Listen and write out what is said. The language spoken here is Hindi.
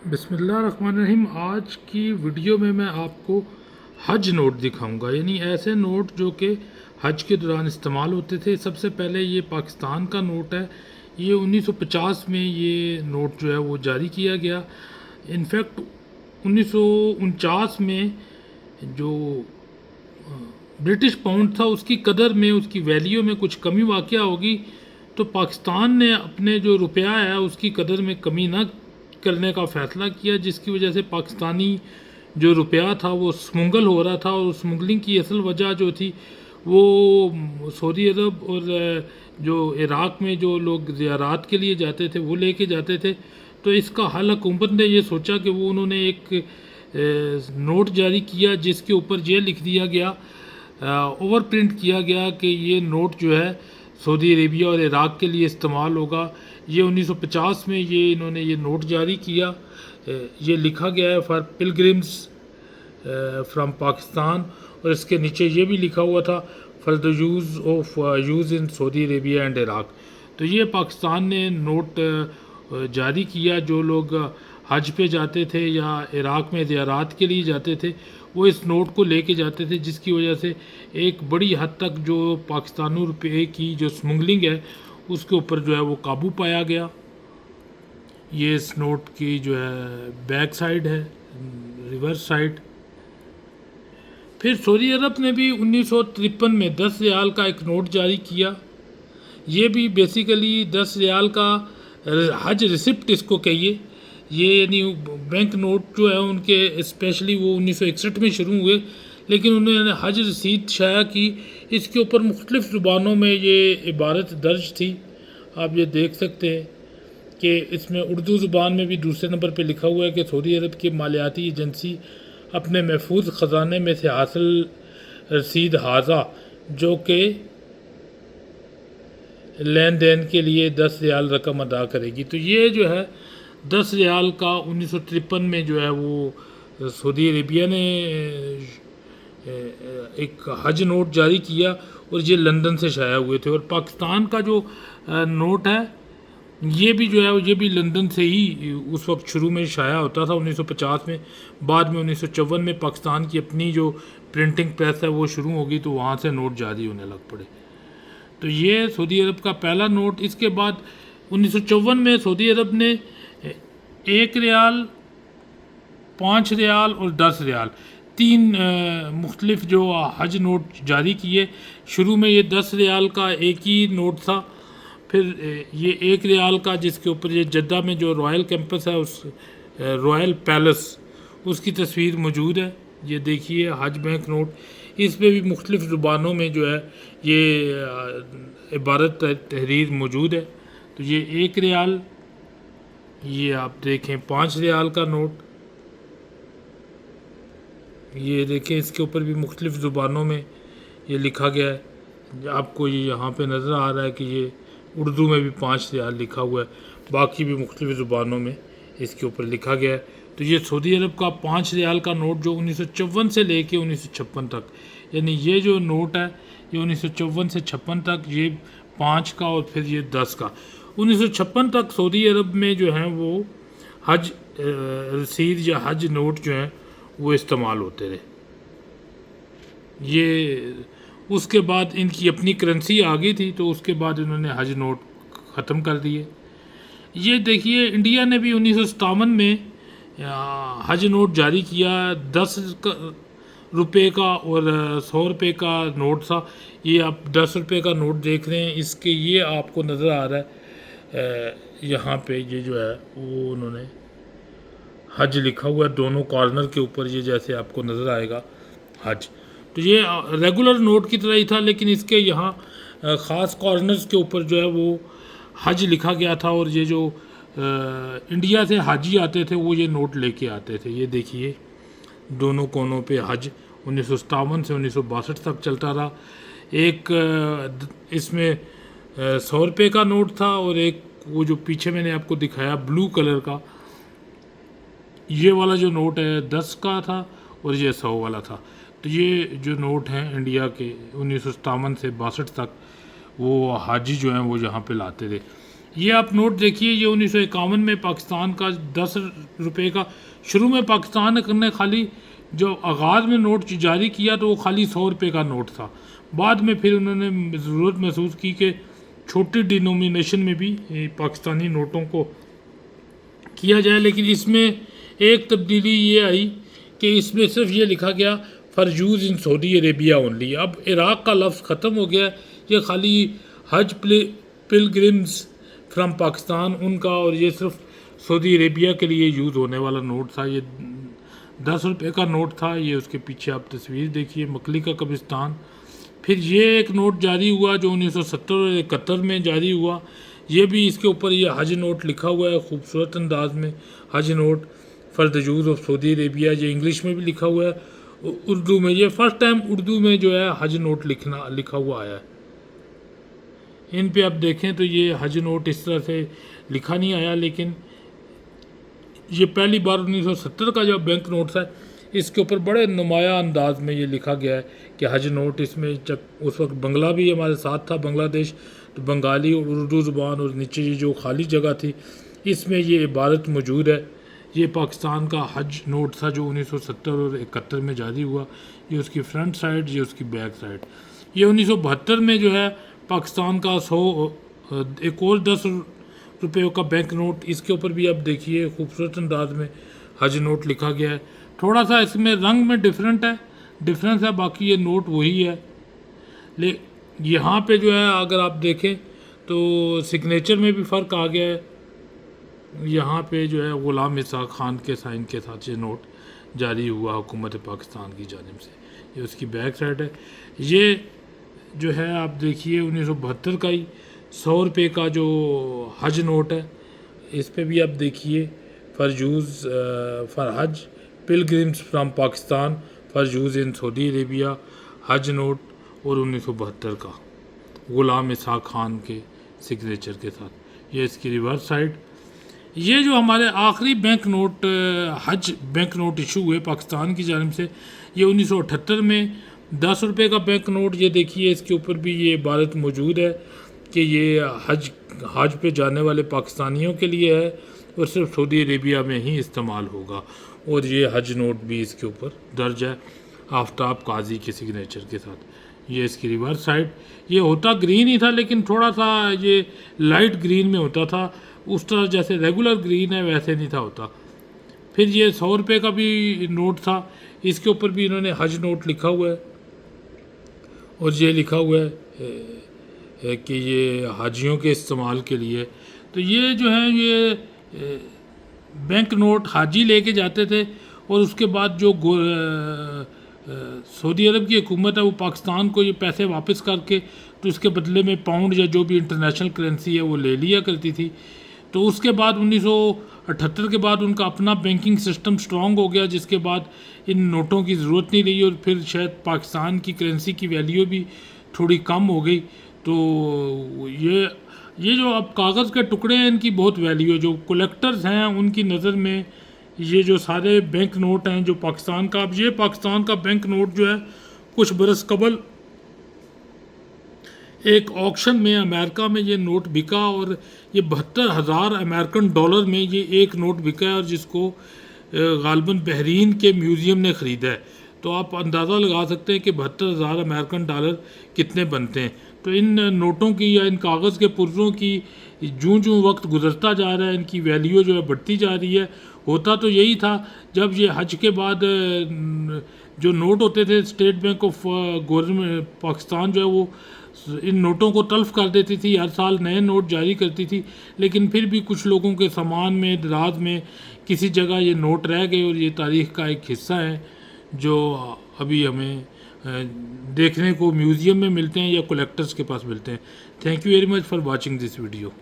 बिस्मिल्लाहिर्रहमानिर्रहीम। आज की वीडियो में मैं आपको हज नोट दिखाऊंगा, यानी ऐसे नोट जो कि हज के दौरान इस्तेमाल होते थे। सबसे पहले ये पाकिस्तान का नोट है। ये 1950 में ये नोट जो है वो जारी किया गया। इनफैक्ट 1949 में जो ब्रिटिश पाउंड था उसकी कदर में, उसकी वैल्यू में कुछ कमी वाक़या होगी, तो पाकिस्तान ने अपने जो रुपया है उसकी कदर में कमी ना करने का फ़ैसला किया, जिसकी वजह से पाकिस्तानी जो रुपया था वो स्मगल हो रहा था। और स्मगलिंग की असल वजह जो थी वो सऊदी अरब और जो इराक़ में जो लोग ज़ियारत के लिए जाते थे वो लेके जाते थे। तो इसका हल हुकूमत ने ये सोचा कि वो उन्होंने एक नोट जारी किया जिसके ऊपर ये लिख दिया गया, ओवर प्रिंट किया गया कि ये नोट जो है सऊदी अरेबिया और इराक़ के लिए इस्तेमाल होगा। ये 1950 में ये इन्होंने ये नोट जारी किया। ये लिखा गया है फॉर पिलग्रिम्स फ्रॉम पाकिस्तान, और इसके नीचे ये भी लिखा हुआ था for the use in Saudi Arabia and Iraq. तो ये पाकिस्तान ने नोट जारी किया। जो लोग हज पे जाते थे या इराक़ में ज़ियारत के लिए जाते थे वो इस नोट को लेके जाते थे, जिसकी वजह से एक बड़ी हद तक जो पाकिस्तानी रुपये की जो स्मगलिंग है उसके ऊपर जो है वो काबू पाया गया। ये इस नोट की जो है बैक साइड है, रिवर्स साइड। फिर सऊदी अरब ने भी 1953 में 10 रियाल का एक नोट जारी किया। ये भी बेसिकली 10 रियाल का हज रिसिप्ट इसको कहिए। ये यानी बैंक नोट जो है उनके स्पेशली वो 1961 में शुरू हुए, लेकिन उन्होंने हज रसीद शाया की। इसके ऊपर मुख्तलिफ़ ज़ुबानों में ये इबारत दर्ज थी। आप ये देख सकते हैं कि इसमें उर्दू ज़ुबान में भी दूसरे नंबर पे लिखा हुआ है कि सऊदी अरब की मालियाती एजेंसी अपने महफूज ख़जाने में से हासिल रसीद हाजा जो कि लेन देन के लिए 10 रियाल रकम अदा करेगी। तो ये जो है 10 रियाल का 1953 में जो है वो सऊदी अरेबिया ने एक हज नोट जारी किया और ये लंदन से शाया हुए थे। और पाकिस्तान का जो नोट है ये भी जो है ये भी लंदन से ही उस वक्त शुरू में शाया होता था 1950 में। बाद में 1954 में पाकिस्तान की अपनी जो प्रिंटिंग प्रेस है वो शुरू हो गई, तो वहाँ से नोट जारी होने लग पड़े। तो ये सऊदी अरब का पहला नोट। इसके बाद 1954 में सऊदी अरब ने 1 रियाल, 5 रियाल और 10 रियाल तीन मुख्तलिफ जो हज नोट जारी किए। शुरू में ये 10 रियाल का एक ही नोट था, फिर ये 1 रियाल का जिसके ऊपर ये जद्दा में जो रॉयल कैंपस है उस रॉयल पैलेस उसकी तस्वीर मौजूद है। ये देखिए हज बैंक नोट, इस पर भी मुख्तलिफ़ ज़ुबानों में जो है ये इबारत तहरीर मौजूद है। तो ये 1 रियाल, ये आप देखें 5 रियाल का नोट, ये देखें इसके ऊपर भी मुख्तलिफ़ ज़ुबानों में ये लिखा गया है। आपको ये यहाँ पे नज़र आ रहा है कि ये उर्दू में भी 5 रियाल लिखा हुआ है, बाकी भी मुख्तलिफ़ ज़ुबानों में इसके ऊपर लिखा गया है। तो ये सऊदी अरब का 5 रियाल का नोट जो 1954 से लेके 1956 तक, यानी ये जो नोट है ये 1954 से 56 तक, ये 5 का और फिर ये 10 का। 1956 तक सऊदी अरब में जो है वो हज रसीद या हज नोट जो हैं वो इस्तेमाल होते रहे। ये उसके बाद इनकी अपनी करेंसी आ गई थी, तो उसके बाद इन्होंने हज नोट ख़त्म कर दिए। ये देखिए इंडिया ने भी 1957 में हज नोट जारी किया। 10 रुपये का और 100 रुपये का नोट था। ये आप 10 रुपये का नोट देख रहे हैं, इसके ये आपको नज़र आ रहा है यहाँ पे ये जो है वो उन्होंने हज लिखा हुआ है दोनों कॉर्नर के ऊपर, ये जैसे आपको नज़र आएगा हज। तो ये रेगुलर नोट की तरह ही था, लेकिन इसके यहाँ ख़ास कॉर्नर्स के ऊपर जो है वो हज लिखा गया था। और ये जो इंडिया से हाजी आते थे वो ये नोट लेके आते थे। ये देखिए दोनों कोनों पे हज 1957 से 1962 तक चलता रहा। एक इसमें 100 रुपये का नोट था और एक वो जो पीछे मैंने आपको दिखाया ब्लू कलर का, ये वाला जो नोट है 10 का था और ये 100 वाला था। तो ये जो नोट हैं इंडिया के 1957 से 62 तक वो हाजी जो हैं वो यहाँ पे लाते थे। ये आप नोट देखिए, ये 1951 में पाकिस्तान का 10 रुपए का, शुरू में पाकिस्तान ने खाली जो आगाज़ में नोट जारी किया तो वो खाली 100 रुपये का नोट था। बाद में फिर उन्होंने ज़रूरत महसूस की कि छोटी डिनोमिनेशन में भी पाकिस्तानी नोटों को किया जाए, लेकिन इसमें एक तब्दीली ये आई कि इसमें सिर्फ ये लिखा गया for use in Saudi Arabia only. अब इराक़ का लफ्ज़ ख़त्म हो गया, ये खाली हज पिलग्रिम्स फ्रॉम पाकिस्तान उनका, और ये सिर्फ सऊदी अरेबिया के लिए यूज़ होने वाला नोट था। ये 10 रुपये का नोट था। ये उसके पीछे आप तस्वीर देखिए, मकली का कब्रिस्तान। फिर ये एक नोट जारी हुआ जो 1970 और 71 में जारी हुआ। ये भी इसके ऊपर ये हज नोट लिखा हुआ है खूबसूरत अंदाज में, हज note for the use of Saudi Arabia. ये इंग्लिश में भी लिखा हुआ है, उर्दू में। ये फर्स्ट टाइम उर्दू में जो है हज नोट लिखा हुआ आया है। इन पे आप देखें तो ये हज नोट इस तरह से लिखा नहीं आया, लेकिन ये पहली बार 1970 का जो बैंक नोट था, इसके ऊपर बड़े नुमाया अंदाज में ये लिखा गया है कि हज नोट। इसमें जब उस वक्त बंगला भी हमारे साथ था, बांग्लादेश, तो बंगाली और उर्दू ज़ुबान, और नीचे ये जो खाली जगह थी इसमें ये इबारत मौजूद है। ये पाकिस्तान का हज नोट था जो 1970 और 71 में जारी हुआ। ये उसकी फ्रंट साइड, ये उसकी बैक साइड। ये 1972 में जो है पाकिस्तान का 100 एक और 10 रुपये का बैंक नोट, इसके ऊपर भी आप देखिए खूबसूरत अंदाज में हज नोट लिखा गया है। थोड़ा सा इसमें रंग में डिफरेंस है, बाकी ये नोट वही है। ले यहाँ पे जो है अगर आप देखें तो सिग्नेचर में भी फ़र्क आ गया है। यहाँ पे जो है ग़ुलाम इसहाक़ खान के साइन के साथ ये नोट जारी हुआ हुकूमत पाकिस्तान की जानिब से। ये उसकी बैक साइड है। ये जो है आप देखिए 1972 का ही 100 रुपये का जो हज नोट है, इस पे भी आप देखिए फॉर यूज़ फॉर हज pilgrims from Pakistan for use in Saudi Arabia, हज नोट, और 1972 का ग़ुलाम इसहाक़ खान के सिग्नेचर के साथ। ये इसकी रिवर्स साइड। ये जो हमारे आखिरी बैंक नोट हज बैंक नोट इशू हुए पाकिस्तान की जानिब से, ये 1978 में 10 रुपये का बैंक नोट। ये देखिए इसके ऊपर भी ये इबारत मौजूद है कि ये हज पे जाने वाले पाकिस्तानियों के लिए है और सिर्फ सऊदी अरेबिया में ही इस्तेमाल होगा। और ये हज नोट भी इसके ऊपर दर्ज है आफ्ताब काजी के सिग्नेचर के साथ। ये इसकी रिवर्स साइड। ये होता ग्रीन ही था, लेकिन थोड़ा सा ये लाइट ग्रीन में होता था, उस तरह जैसे रेगुलर ग्रीन है वैसे नहीं था होता। फिर ये 100 रुपये का भी नोट था, इसके ऊपर भी इन्होंने हज नोट लिखा हुआ है, और ये लिखा हुआ है कि ये हाजियों के इस्तेमाल के लिए। तो ये जो है ये बैंक नोट हाजी लेके जाते थे, और उसके बाद जो सऊदी अरब की हुकूमत है वो पाकिस्तान को ये पैसे वापस करके तो उसके बदले में पाउंड या जो भी इंटरनेशनल करेंसी है वो ले लिया करती थी। तो उसके बाद 1978 के बाद उनका अपना बैंकिंग सिस्टम स्ट्रॉन्ग हो गया, जिसके बाद इन नोटों की ज़रूरत नहीं रही, और फिर शायद पाकिस्तान की करेंसी की वैल्यू भी थोड़ी कम हो गई। तो ये जो अब कागज़ के टुकड़े हैं इनकी बहुत वैल्यू है। जो कलेक्टर्स हैं उनकी नज़र में ये जो सारे बैंक नोट हैं जो पाकिस्तान का, अब ये पाकिस्तान का बैंक नोट जो है कुछ बरस कबल एक ऑक्शन में अमेरिका में ये नोट बिका, और ये 72,000 अमेरिकन डॉलर में ये एक नोट बिका है, और जिसको गालबन बहरीन के म्यूज़ियम ने ख़रीदा है। तो आप अंदाज़ा लगा सकते हैं कि 72,000 अमेरिकन डॉलर कितने बनते हैं। तो इन नोटों की या इन कागज़ के पुर्ज़ों की जूँ वक्त गुजरता जा रहा है इनकी वैल्यू जो है बढ़ती जा रही है। होता तो यही था, जब ये हज के बाद जो नोट होते थे state bank of government Pakistan जो है वो इन नोटों को तल्फ कर देती थी, हर साल नए नोट जारी करती थी, लेकिन फिर भी कुछ लोगों के सामान में दराज में किसी जगह ये नोट रह गए, और ये तारीख़ का एक हिस्सा है जो अभी हमें देखने को म्यूज़ियम में मिलते हैं या कलेक्टर्स के पास मिलते हैं। Thank you very much for watching this video.